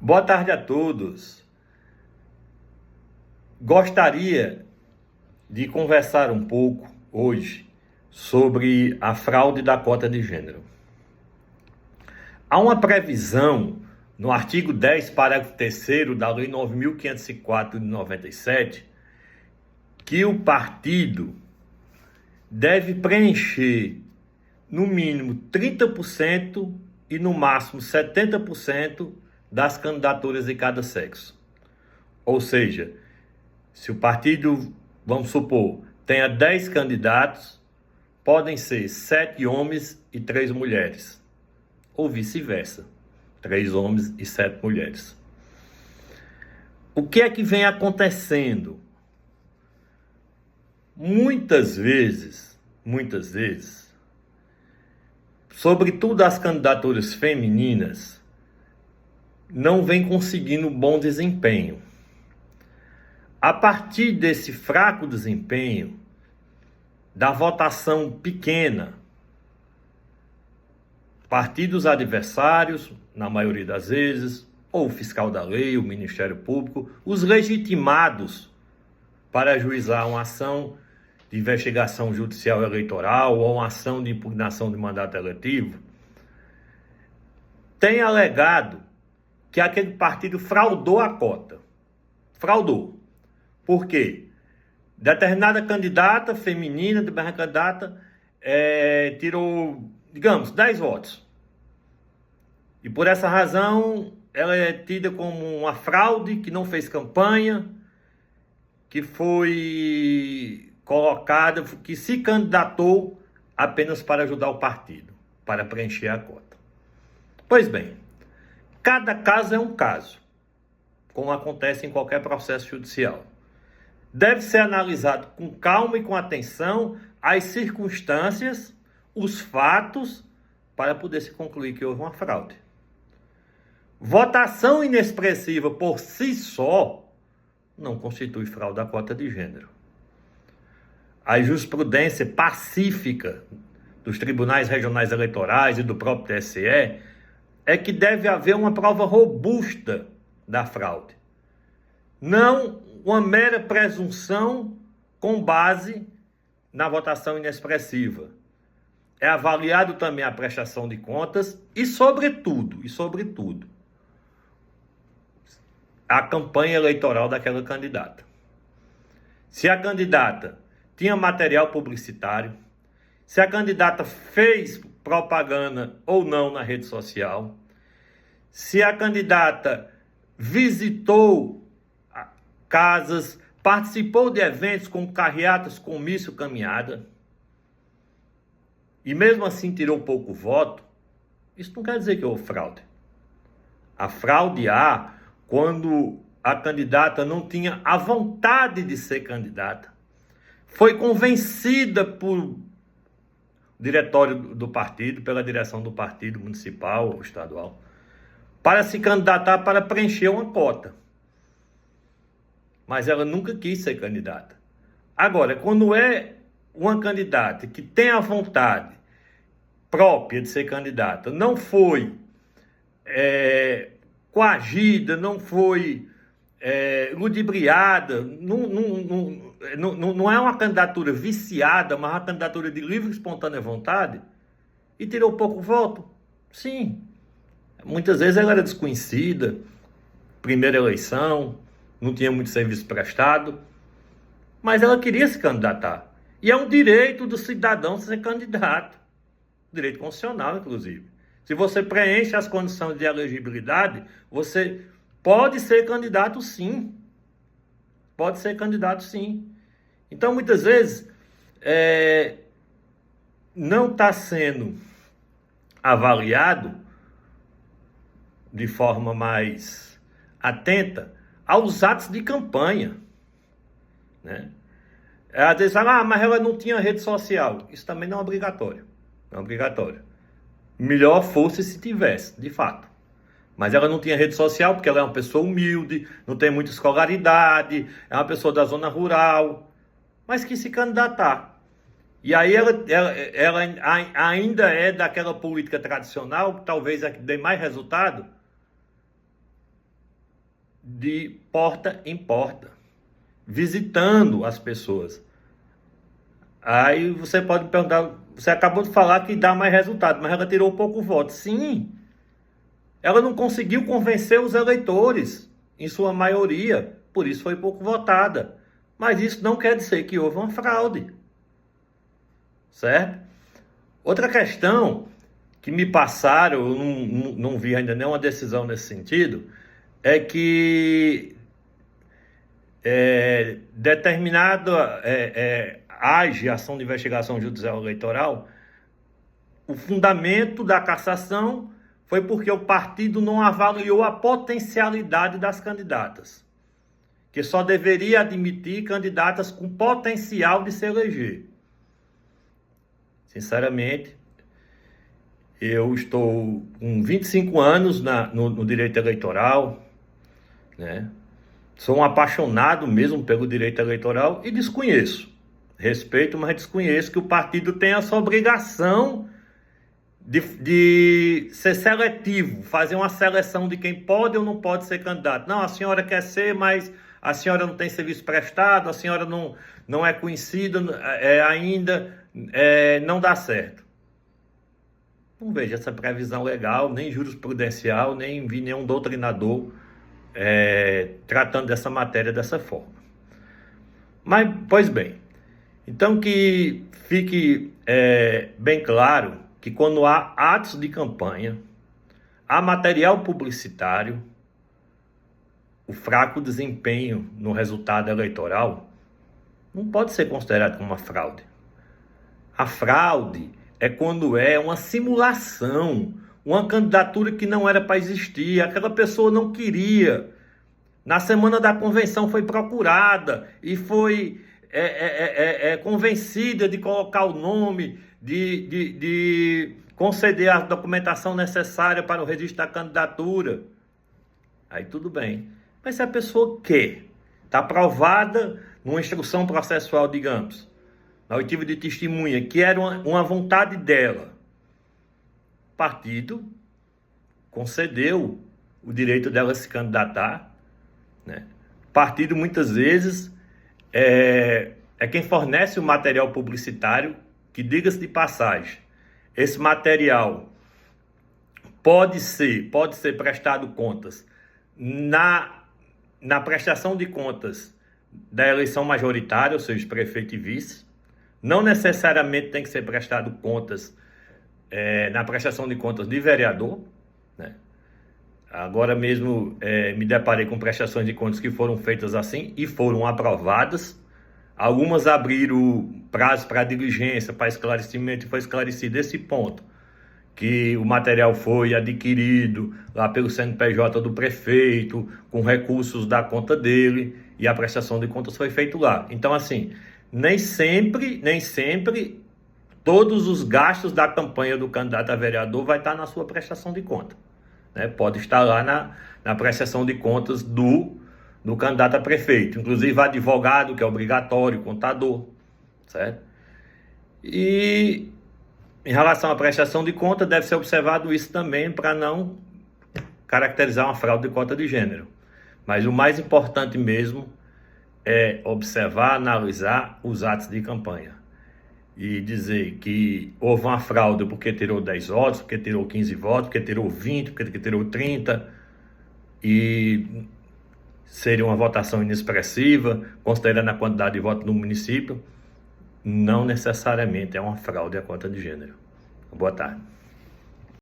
Boa tarde a todos. Gostaria de conversar um pouco hoje sobre a fraude da cota de gênero. Há uma previsão no artigo 10, parágrafo 3º da Lei 9.504 de 97, que o partido deve preencher no mínimo 30% e no máximo 70% das candidaturas de cada sexo. Ou seja, se o partido, vamos supor, tenha 10 candidatos, podem ser 7 homens e 3 mulheres. Ou vice-versa, 3 homens e 7 mulheres. O que é que vem acontecendo? Muitas vezes, sobretudo as candidaturas femininas, não vem conseguindo bom desempenho. A partir desse fraco desempenho, da votação pequena, partidos adversários, na maioria das vezes, ou o fiscal da lei, o Ministério Público, os legitimados para ajuizar uma ação de investigação judicial eleitoral ou uma ação de impugnação de mandato eletivo, tem alegado que aquele partido fraudou a cota. Fraudou. Por quê? Determinada candidata feminina, determinada candidata, tirou, digamos, 10 votos. E por essa razão, ela é tida como uma fraude, que não fez campanha, que foi colocada, que se candidatou apenas para ajudar o partido, para preencher a cota. Pois bem, cada caso é um caso, como acontece em qualquer processo judicial. Deve ser analisado com calma e com atenção as circunstâncias, os fatos, para poder se concluir que houve uma fraude. Votação inexpressiva por si só não constitui fraude da cota de gênero. A jurisprudência pacífica dos tribunais regionais eleitorais e do próprio TSE é que deve haver uma prova robusta da fraude. Não uma mera presunção com base na votação inexpressiva. É avaliado também a prestação de contas e, sobretudo, a campanha eleitoral daquela candidata. Se a candidata tinha material publicitário, se a candidata fez propaganda ou não na rede social, se a candidata visitou casas, participou de eventos como carreatas, comício, caminhada, e mesmo assim tirou pouco voto, isso não quer dizer que houve fraude. A fraude há quando a candidata não tinha a vontade de ser candidata, foi convencida por diretório do partido, pela direção do partido municipal ou estadual, para se candidatar para preencher uma cota. Mas ela nunca quis ser candidata. Agora, quando é uma candidata que tem a vontade própria de ser candidata, não foi coagida, não foi ludibriada, não é uma candidatura viciada, mas uma candidatura de livre e espontânea vontade, e tirou pouco voto? Sim. Muitas vezes ela era desconhecida, primeira eleição, não tinha muito serviço prestado, mas ela queria se candidatar. E é um direito do cidadão ser candidato, direito constitucional, inclusive. Se você preenche as condições de elegibilidade, você pode ser candidato, sim. Pode ser candidato, sim. Então, muitas vezes, não está sendo avaliado de forma mais atenta aos atos de campanha, né? Às vezes fala, mas ela não tinha rede social. Isso também não é obrigatório. Não é obrigatório. Melhor fosse se tivesse, de fato. Mas ela não tinha rede social porque ela é uma pessoa humilde, não tem muita escolaridade, é uma pessoa da zona rural, mas quis se candidatar. E aí ela ainda é daquela política tradicional, que talvez é que dê mais resultado, de porta em porta, visitando as pessoas. Aí você pode me perguntar, você acabou de falar que dá mais resultado, mas ela tirou pouco voto. Sim, ela não conseguiu convencer os eleitores, em sua maioria, por isso foi pouco votada. Mas isso não quer dizer que houve uma fraude, certo? Outra questão que me passaram, eu não vi ainda nenhuma decisão nesse sentido, é que determinada age ação de investigação judicial eleitoral, o fundamento da cassação foi porque o partido não avaliou a potencialidade das candidatas, que só deveria admitir candidatas com potencial de se eleger. Sinceramente, eu estou com 25 anos no direito eleitoral, né? Sou um apaixonado mesmo pelo direito eleitoral e desconheço. Respeito, mas desconheço que o partido tem essa obrigação de ser seletivo, fazer uma seleção de quem pode ou não pode ser candidato. Não, a senhora quer ser, mas a senhora não tem serviço prestado, a senhora não é conhecida ainda, não dá certo. Não vejo essa previsão legal, nem jurisprudencial, nem vi nenhum doutrinador tratando dessa matéria dessa forma. Mas, pois bem, então que fique bem claro que quando há atos de campanha, há material publicitário, o fraco desempenho no resultado eleitoral não pode ser considerado como uma fraude. A fraude é quando é uma simulação, uma candidatura que não era para existir, aquela pessoa não queria. Na semana da convenção foi procurada e foi convencida de colocar o nome, de conceder a documentação necessária para o registro da candidatura. Aí tudo bem. Mas se a pessoa quer, está aprovada numa instrução processual, digamos, na oitiva de testemunha, que era uma vontade dela, o partido concedeu o direito dela se candidatar, né? O partido muitas vezes é quem fornece o material publicitário, que, diga-se de passagem, esse material pode ser prestado contas na prestação de contas da eleição majoritária, ou seja, prefeito e vice. Não necessariamente tem que ser prestado contas na prestação de contas de vereador, né? Agora mesmo me deparei com prestações de contas que foram feitas assim e foram aprovadas. Algumas abriram prazo para diligência, para esclarecimento, e foi esclarecido esse ponto, que o material foi adquirido lá pelo CNPJ do prefeito, com recursos da conta dele, e a prestação de contas foi feita lá. Então, assim, nem sempre todos os gastos da campanha do candidato a vereador vai estar na sua prestação de conta, né? Pode estar lá na prestação de contas do candidato a prefeito, inclusive advogado, que é obrigatório, contador, certo? E em relação à prestação de conta, deve ser observado isso também para não caracterizar uma fraude de cota de gênero. Mas o mais importante mesmo é observar, analisar os atos de campanha e dizer que houve uma fraude porque tirou 10 votos, porque tirou 15 votos, porque tirou 20, porque tirou 30, e seria uma votação inexpressiva, considerando a quantidade de votos no município, não necessariamente é uma fraude à cota de gênero. Boa tarde.